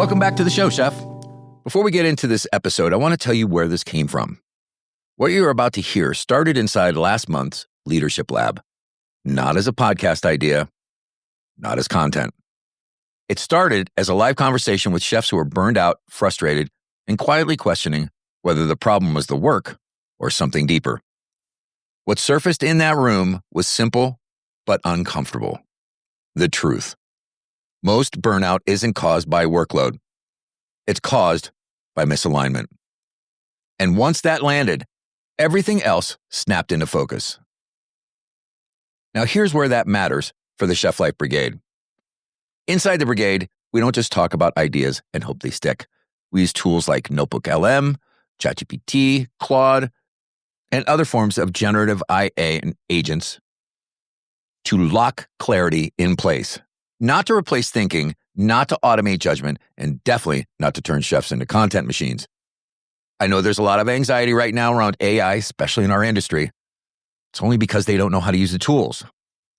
Welcome back to the show, Chef. Before we get into this episode, I want to tell you where this came from. What you're about to hear started inside last month's Leadership Lab, not as a podcast idea, not as content. It started as a live conversation with chefs who were burned out, frustrated, and quietly questioning whether the problem was the work or something deeper. What surfaced in that room was simple but uncomfortable. The truth. Most burnout isn't caused by workload. It's caused by misalignment. And once that landed, everything else snapped into focus. Now here's where that matters for the Chef Life Brigade. Inside the brigade, we don't just talk about ideas and hope they stick. We use tools like Notebook LM, ChatGPT, Claude, and other forms of generative IA and agents to lock clarity in place. Not to replace thinking, not to automate judgment, and definitely not to turn chefs into content machines. I know there's a lot of anxiety right now around AI, especially in our industry. It's only because they don't know how to use the tools.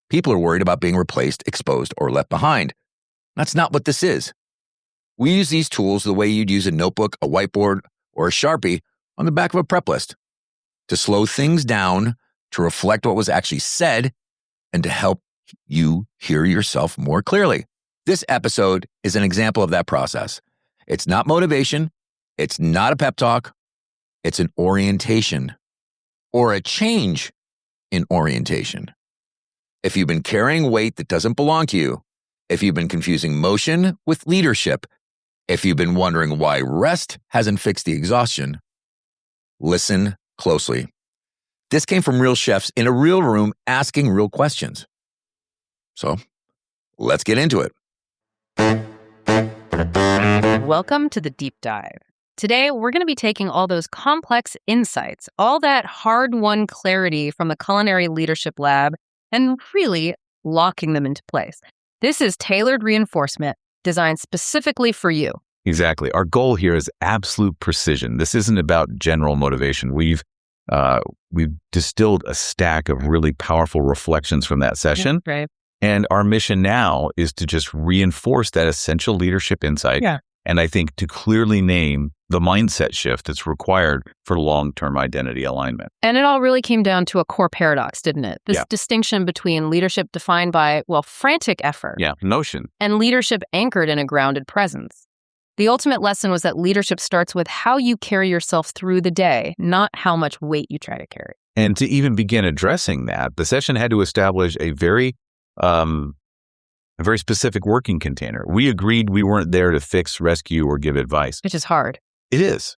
People are worried about being replaced, exposed, or left behind. That's not what this is. We use these tools the way you'd use a notebook, a whiteboard, or a Sharpie on the back of a prep list, to slow things down, to reflect what was actually said, and to help you hear yourself more clearly. This episode is an example of that process. It's not motivation. It's not a pep talk. It's an orientation or a change in orientation. If you've been carrying weight that doesn't belong to you, if you've been confusing motion with leadership, if you've been wondering why rest hasn't fixed the exhaustion, listen closely. This came from real chefs in a real room asking real questions. So, let's get into it. Welcome to the Deep Dive. Today, we're going to be taking all those complex insights, all that hard-won clarity from the Culinary Leadership Lab, and really locking them into place. This is tailored reinforcement designed specifically for you. Exactly. Our goal here is absolute precision. This isn't about general motivation. We've distilled a stack of really powerful reflections from that session. Yeah, right. And our mission now is to just reinforce that essential leadership insight. Yeah. And I think to clearly name the mindset shift that's required for long-term identity alignment. And it all really came down to a core paradox, didn't it? This distinction between leadership defined by, frantic effort. Yeah, notion. And leadership anchored in a grounded presence. The ultimate lesson was that leadership starts with how you carry yourself through the day, not how much weight you try to carry. And to even begin addressing that, the session had to establish a very specific working container. We agreed we weren't there to fix, rescue, or give advice. Which is hard. It is.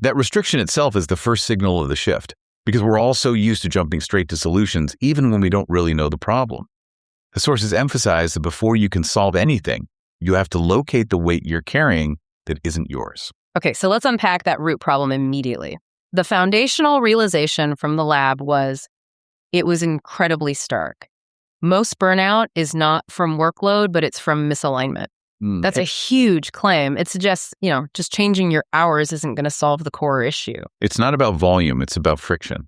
That restriction itself is the first signal of the shift, because we're all so used to jumping straight to solutions, even when we don't really know the problem. The sources emphasize that before you can solve anything, you have to locate the weight you're carrying that isn't yours. Okay, so let's unpack that root problem immediately. The foundational realization from the lab was, it was incredibly stark. Most burnout is not from workload, but it's from misalignment. That's a huge claim. It suggests, just changing your hours isn't going to solve the core issue. It's not about volume, it's about friction.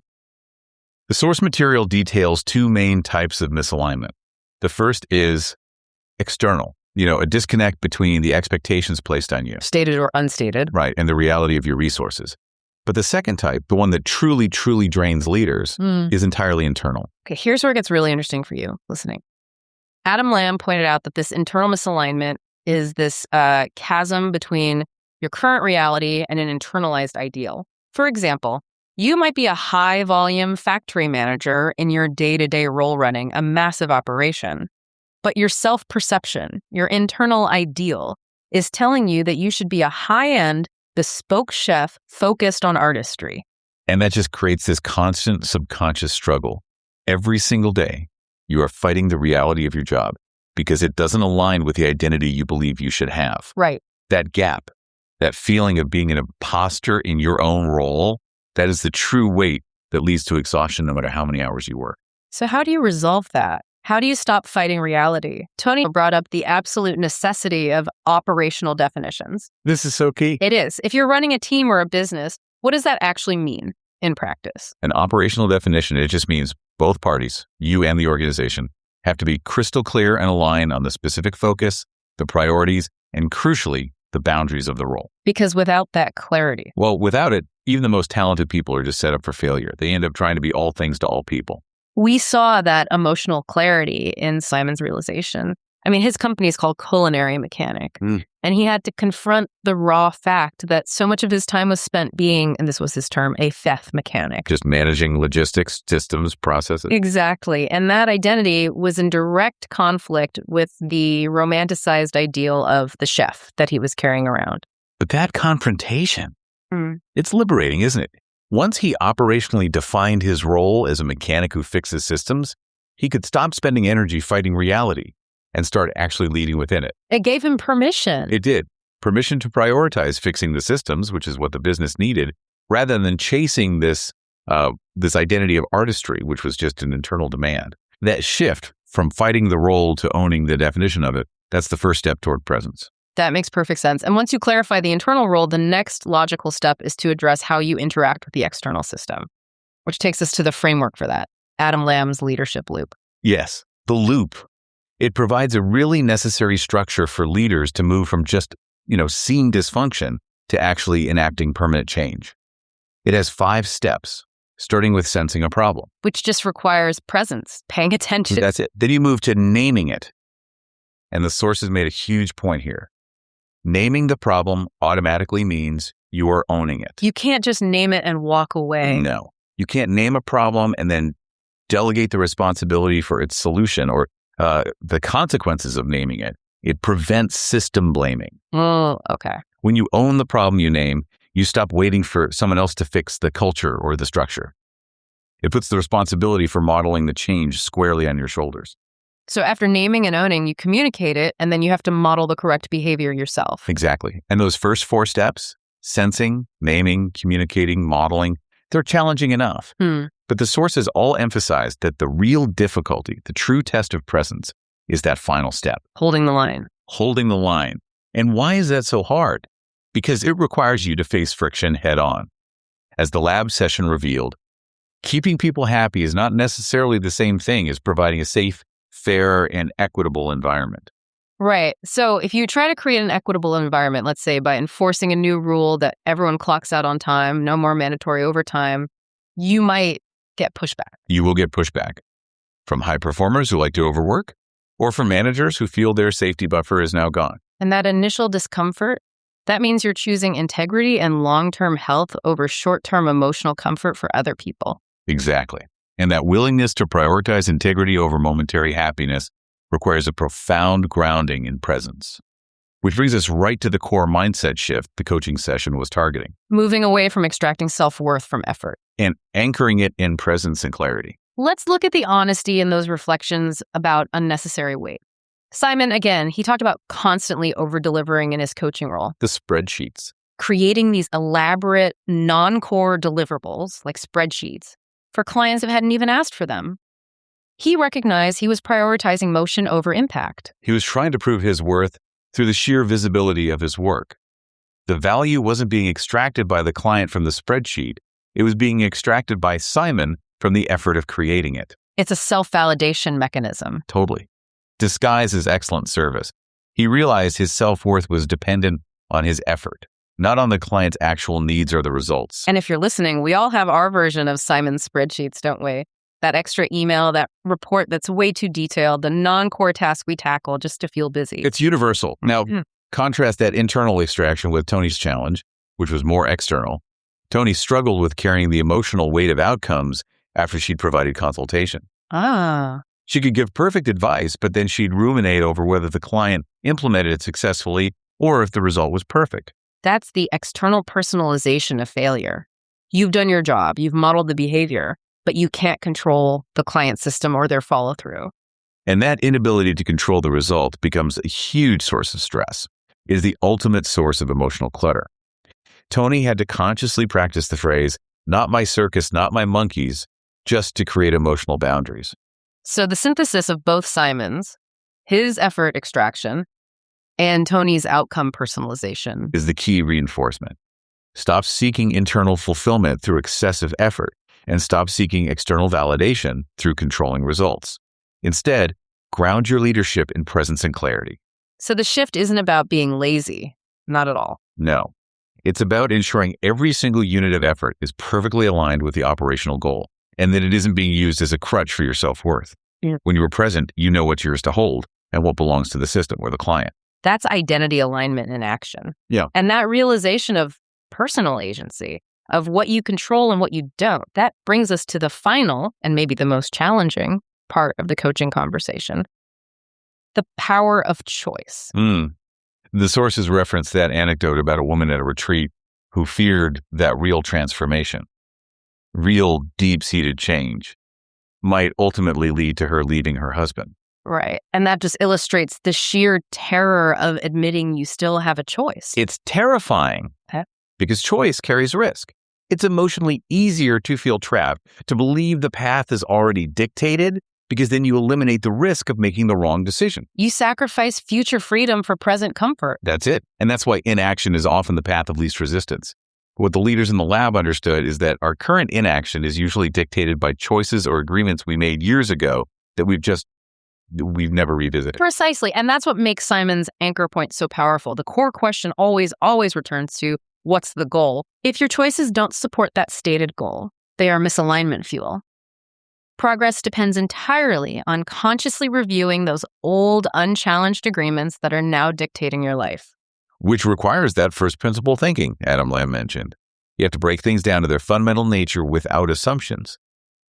The source material details two main types of misalignment. The first is external, a disconnect between the expectations placed on you. Stated or unstated. Right, and the reality of your resources. But the second type, the one that truly, truly drains leaders, is entirely internal. Okay, here's where it gets really interesting for you listening. Adam Lamb pointed out that this internal misalignment is this chasm between your current reality and an internalized ideal. For example, you might be a high-volume factory manager in your day-to-day role running a massive operation, but your self-perception, your internal ideal, is telling you that you should be a high-end, bespoke chef focused on artistry. And that just creates this constant subconscious struggle. Every single day, you are fighting the reality of your job because it doesn't align with the identity you believe you should have. Right. That gap, that feeling of being an imposter in your own role, that is the true weight that leads to exhaustion no matter how many hours you work. So how do you resolve that? How do you stop fighting reality? Tony brought up the absolute necessity of operational definitions. This is so key. It is. If you're running a team or a business, what does that actually mean in practice? An operational definition, it just means both parties, you and the organization, have to be crystal clear and aligned on the specific focus, the priorities, and crucially, the boundaries of the role. Because without that clarity. Well, without it, even the most talented people are just set up for failure. They end up trying to be all things to all people. We saw that emotional clarity in Simon's realization. I mean, his company is called Culinary Mechanic, and he had to confront the raw fact that so much of his time was spent being, and this was his term, a theft mechanic. Just managing logistics, systems, processes. Exactly. And that identity was in direct conflict with the romanticized ideal of the chef that he was carrying around. But that confrontation, it's liberating, isn't it? Once he operationally defined his role as a mechanic who fixes systems, he could stop spending energy fighting reality and start actually leading within it. It gave him permission. It did. Permission to prioritize fixing the systems, which is what the business needed, rather than chasing this identity of artistry, which was just an internal demand. That shift from fighting the role to owning the definition of it, that's the first step toward presence. That makes perfect sense. And once you clarify the internal role, the next logical step is to address how you interact with the external system, which takes us to the framework for that, Adam Lamb's leadership loop. Yes, the loop. It provides a really necessary structure for leaders to move from just, seeing dysfunction to actually enacting permanent change. It has 5 steps, starting with sensing a problem. Which just requires presence, paying attention. That's it. Then you move to naming it. And the sources made a huge point here. Naming the problem automatically means you are owning it. You can't just name it and walk away. No. You can't name a problem and then delegate the responsibility for its solution or the consequences of naming it. It prevents system blaming. Oh, okay. When you own the problem you name, you stop waiting for someone else to fix the culture or the structure. It puts the responsibility for modeling the change squarely on your shoulders. So after naming and owning, you communicate it, and then you have to model the correct behavior yourself. Exactly. And those first 4 steps, sensing, naming, communicating, modeling, they're challenging enough. But the sources all emphasize that the real difficulty, the true test of presence, is that final step. Holding the line. Holding the line. And why is that so hard? Because it requires you to face friction head on. As the lab session revealed, keeping people happy is not necessarily the same thing as providing a safe, fair, and equitable environment. Right. So if you try to create an equitable environment, let's say by enforcing a new rule that everyone clocks out on time, no more mandatory overtime, you might get pushback. You will get pushback from high performers who like to overwork or from managers who feel their safety buffer is now gone. And that initial discomfort, that means you're choosing integrity and long-term health over short-term emotional comfort for other people. Exactly. And that willingness to prioritize integrity over momentary happiness requires a profound grounding in presence. Which brings us right to the core mindset shift the coaching session was targeting. Moving away from extracting self-worth from effort. And anchoring it in presence and clarity. Let's look at the honesty in those reflections about unnecessary weight. Simon, again, he talked about constantly over-delivering in his coaching role. The spreadsheets. Creating these elaborate, non-core deliverables, like spreadsheets, for clients that hadn't even asked for them. He recognized he was prioritizing motion over impact. He was trying to prove his worth through the sheer visibility of his work. The value wasn't being extracted by the client from the spreadsheet. It was being extracted by Simon from the effort of creating it. It's a self-validation mechanism. Totally. Disguised as excellent service. He realized his self-worth was dependent on his effort, not on the client's actual needs or the results. And if you're listening, we all have our version of Simon's spreadsheets, don't we? That extra email, that report that's way too detailed, the non-core task we tackle just to feel busy. It's universal. Now, contrast that internal extraction with Tony's challenge, which was more external. Tony struggled with carrying the emotional weight of outcomes after she'd provided consultation. She could give perfect advice, but then she'd ruminate over whether the client implemented it successfully or if the result was perfect. That's the external personalization of failure. You've done your job, you've modeled the behavior, but you can't control the client system or their follow-through. And that inability to control the result becomes a huge source of stress. It is the ultimate source of emotional clutter. Tony had to consciously practice the phrase, "not my circus, not my monkeys," just to create emotional boundaries. So the synthesis of both Simon's, his effort extraction, and Tony's outcome personalization is the key reinforcement. Stop seeking internal fulfillment through excessive effort and stop seeking external validation through controlling results. Instead, ground your leadership in presence and clarity. So the shift isn't about being lazy. Not at all. No. It's about ensuring every single unit of effort is perfectly aligned with the operational goal and that it isn't being used as a crutch for your self-worth. Yeah. When you are present, you know what's yours to hold and what belongs to the system or the client. That's identity alignment in action. Yeah. And that realization of personal agency, of what you control and what you don't, that brings us to the final and maybe the most challenging part of the coaching conversation, the power of choice. The sources reference that anecdote about a woman at a retreat who feared that real transformation, real deep-seated change, might ultimately lead to her leaving her husband. Right. And that just illustrates the sheer terror of admitting you still have a choice. It's terrifying because choice carries risk. It's emotionally easier to feel trapped, to believe the path is already dictated, because then you eliminate the risk of making the wrong decision. You sacrifice future freedom for present comfort. That's it. And that's why inaction is often the path of least resistance. What the leaders in the lab understood is that our current inaction is usually dictated by choices or agreements we made years ago that we've never revisited. Precisely. And that's what makes Simon's anchor point so powerful. The core question always returns to, what's the goal? If your choices don't support that stated goal, they are misalignment fuel. Progress depends entirely on consciously reviewing those old, unchallenged agreements that are now dictating your life. Which requires that first principle thinking Adam Lamb mentioned. You have to break things down to their fundamental nature without assumptions.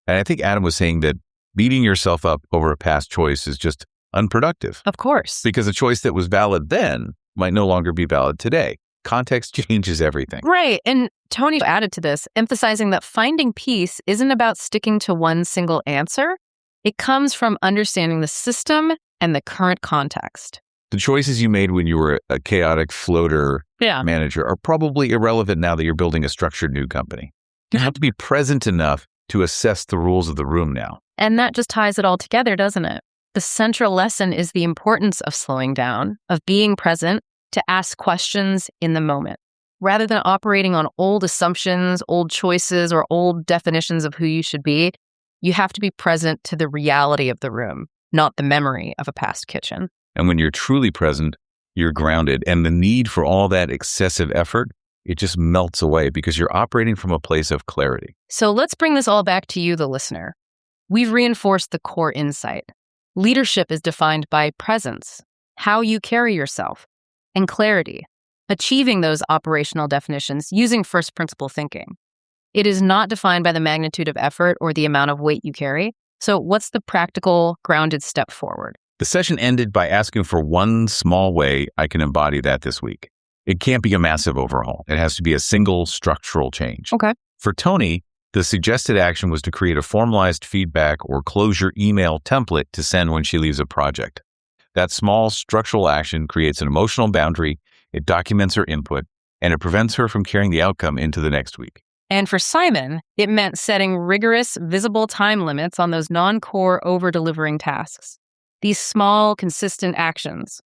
And I think Adam was saying that beating yourself up over a past choice is just unproductive. Of course. Because a choice that was valid then might no longer be valid today. Context changes everything. Right. And Tony added to this, emphasizing that finding peace isn't about sticking to one single answer. It comes from understanding the system and the current context. The choices you made when you were a chaotic floater manager are probably irrelevant now that you're building a structured new company. You have to be present enough to assess the rules of the room now. And that just ties it all together, doesn't it? The central lesson is the importance of slowing down, of being present, to ask questions in the moment. Rather than operating on old assumptions, old choices, or old definitions of who you should be, you have to be present to the reality of the room, not the memory of a past kitchen. And when you're truly present, you're grounded. And the need for all that excessive effort, it just melts away because you're operating from a place of clarity. So let's bring this all back to you, the listener. We've reinforced the core insight. Leadership is defined by presence, how you carry yourself, and clarity, achieving those operational definitions using first principle thinking. It is not defined by the magnitude of effort or the amount of weight you carry. So what's the practical, grounded step forward? The session ended by asking for one small way I can embody that this week. It can't be a massive overhaul. It has to be a single structural change. Okay. For Tony, the suggested action was to create a formalized feedback or closure email template to send when she leaves a project. That small structural action creates an emotional boundary, it documents her input, and it prevents her from carrying the outcome into the next week. And for Simon, it meant setting rigorous, visible time limits on those non-core over-delivering tasks. These small, consistent actions.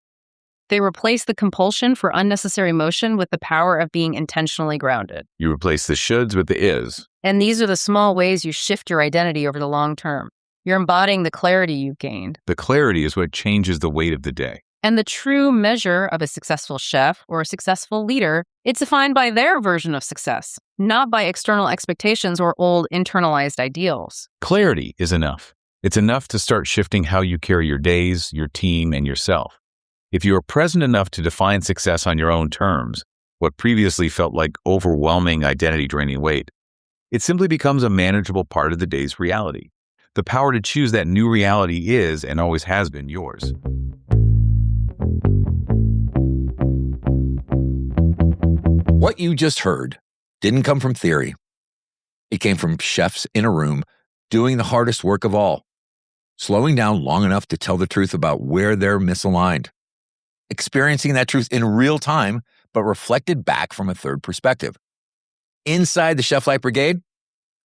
They replace the compulsion for unnecessary motion with the power of being intentionally grounded. You replace the shoulds with the is. And these are the small ways you shift your identity over the long term. You're embodying the clarity you've gained. The clarity is what changes the weight of the day. And the true measure of a successful chef or a successful leader, it's defined by their version of success, not by external expectations or old internalized ideals. Clarity is enough. It's enough to start shifting how you carry your days, your team, and yourself. If you are present enough to define success on your own terms, what previously felt like overwhelming identity-draining weight, it simply becomes a manageable part of the day's reality. The power to choose that new reality is and always has been yours. What you just heard didn't come from theory. It came from chefs in a room doing the hardest work of all, slowing down long enough to tell the truth about where they're misaligned, experiencing that truth in real time, but reflected back from a third perspective. Inside the Chef Life Brigade,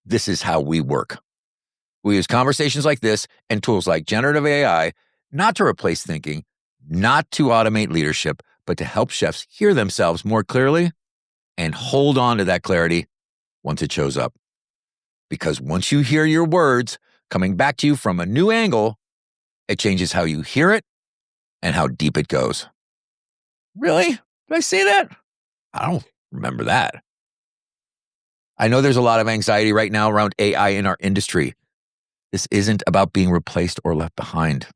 this is how we work. We use conversations like this and tools like generative AI not to replace thinking, not to automate leadership, but to help chefs hear themselves more clearly and hold on to that clarity once it shows up. Because once you hear your words coming back to you from a new angle, it changes how you hear it and how deep it goes. Really? Did I say that? I don't remember that. I know there's a lot of anxiety right now around AI in our industry. This isn't about being replaced or left behind.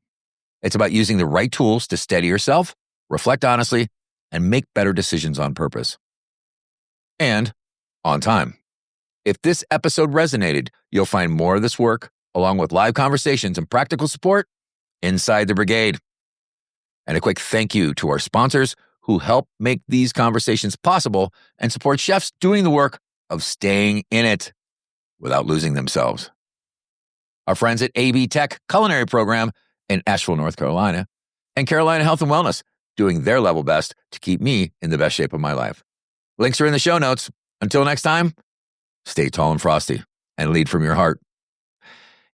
It's about using the right tools to steady yourself, reflect honestly, and make better decisions on purpose. And on time. If this episode resonated, you'll find more of this work, along with live conversations and practical support, inside the brigade. And a quick thank you to our sponsors who help make these conversations possible and support chefs doing the work of staying in it without losing themselves. Our friends at AB Tech Culinary Program in Asheville, North Carolina, and Carolina Health and Wellness, doing their level best to keep me in the best shape of my life. Links are in the show notes. Until next time, stay tall and frosty and lead from your heart.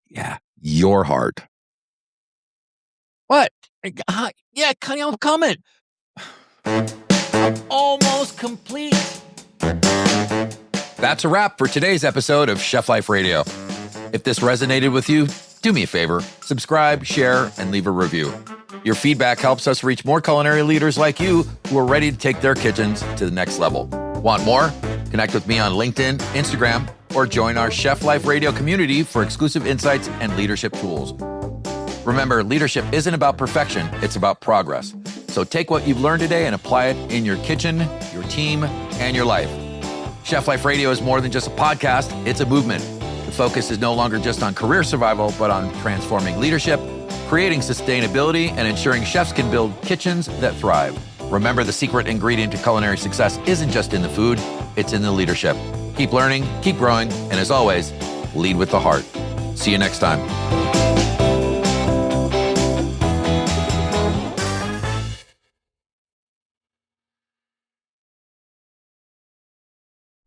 Yeah, your heart. What? Yeah, I'm coming. I'm almost complete. That's a wrap for today's episode of Chef Life Radio. If this resonated with you, do me a favor, subscribe, share, and leave a review. Your feedback helps us reach more culinary leaders like you who are ready to take their kitchens to the next level. Want more? Connect with me on LinkedIn, Instagram, or join our Chef Life Radio community for exclusive insights and leadership tools. Remember, leadership isn't about perfection, it's about progress. So take what you've learned today and apply it in your kitchen, your team, and your life. Chef Life Radio is more than just a podcast, it's a movement. The focus is no longer just on career survival, but on transforming leadership, creating sustainability, and ensuring chefs can build kitchens that thrive. Remember, the secret ingredient to culinary success isn't just in the food, it's in the leadership. Keep learning, keep growing, and as always, lead with the heart. See you next time.